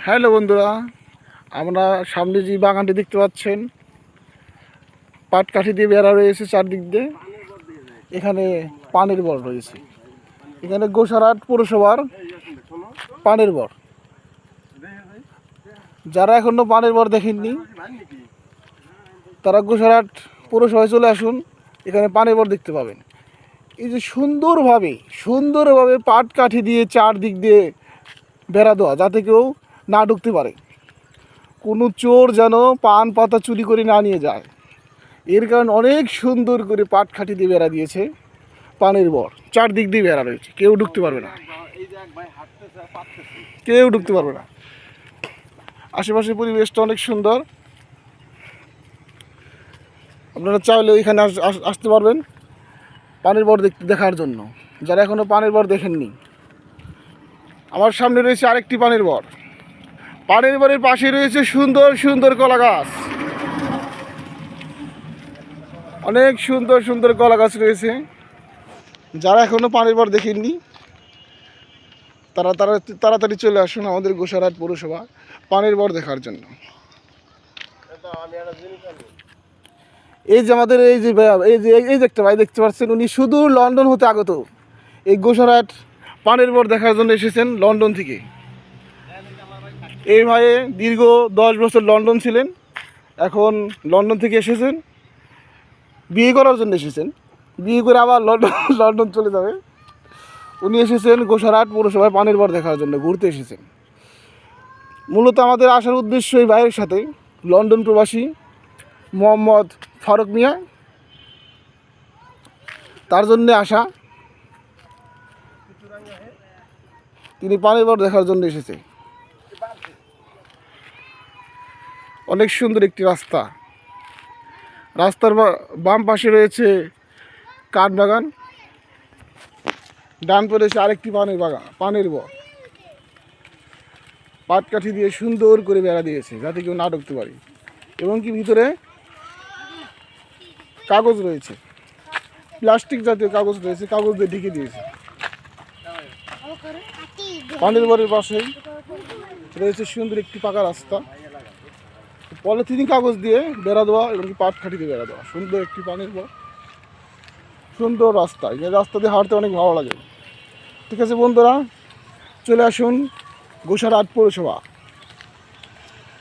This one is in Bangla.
হ্যালো বন্ধুরা, আমরা সামনে যে বাগানটি দেখতে পাচ্ছেন, পাটকাঠি দিয়ে বেড়া রয়েছে চারদিক দিয়ে। এখানে পানের বর রয়েছে। এখানে গোসারহাট পৌরসভার পানের বর। যারা এখনো পানের বর দেখেননি তারা গোসারহাট পৌরসভায় চলে আসুন, এখানে পানের বর দেখতে পাবেন। এই যে সুন্দরভাবে পাটকাঠি দিয়ে চারদিক দিয়ে বেড়া দেওয়া, যাতে কেউ না ঢুকতে পারে, কোনো চোর যেন পান পাতা চুরি করে না নিয়ে যায়। এর কারণে অনেক সুন্দর করে পাটকাঠি দিয়ে বেড়া দিয়েছে পানের বর। চারদিক দিয়ে বেড়া রয়েছে, কেউ ঢুকতে পারবে না, আশেপাশের পরিবেশটা অনেক সুন্দর। আপনারা চাইলে ওইখানে আসতে পারবেন পানের বর দেখার জন্য, যারা এখনও পানের বর দেখেননি। আমার সামনে রয়েছে আরেকটি পানের বর। পানের বরের পাশে রয়েছে সুন্দর কলা গাছ, অনেক সুন্দর কলা গাছ রয়েছে। যারা এখনও পানের বর দেখেননি তারা তাড়াতাড়ি চলে আসুন আমাদের গোসারহাট পৌরসভা পানের বর দেখার জন্য। এই যে আমাদের এই যে একটা ভাই দেখতে পাচ্ছেন, উনি শুধু লন্ডন হতে আগত এই গোসারহাট পানের বর দেখার জন্য এসেছেন লন্ডন থেকে। এই ভাই দীর্ঘ 10 বছর লন্ডন ছিলেন, এখন লন্ডন থেকে এসেছেন, বিয়ে করার জন্য এসেছেন, বিয়ে করে আবার লন্ডন চলে যাবে। উনি এসেছেন গোসারহাট পৌরসভায় পানের বর দেখার জন্য, ঘুরতে এসেছেন। মূলত আমাদের আসার উদ্দেশ্য এই ভাইয়ের সাথে লন্ডন প্রবাসী মোহাম্মদ ফারুক মিয়া, তার জন্যে আসা। তিনি পানের বর দেখার জন্য এসেছে। অনেক সুন্দর একটি রাস্তা, রাস্তার বাম পাশে রয়েছে কাঠ বাগান, ডান পরে রয়েছে আরেকটি পানের বর। পাটকাঠি দিয়ে সুন্দর করে বেড়া দিয়েছে যাতে কেউ না ঢুকতে পারে, এবং কি ভিতরে কাগজ রয়েছে, প্লাস্টিক জাতীয় কাগজ রয়েছে, কাগজ দিয়ে ঢেকে দিয়েছে। পানের বরের পাশেই রয়েছে সুন্দর একটি পাকা রাস্তা, পলিথিন কাগজ দিয়ে বেড়া দেওয়া এবং পাটকাঠি দিয়ে বেড়া দেওয়া। সুন্দর একটি পানের বর, সুন্দর রাস্তা। এই রাস্তা দিয়ে হাঁটতে অনেক ভালো লাগে। ঠিক আছে বন্ধুরা, চলে আসুন গোসারহাট পৌরসভা।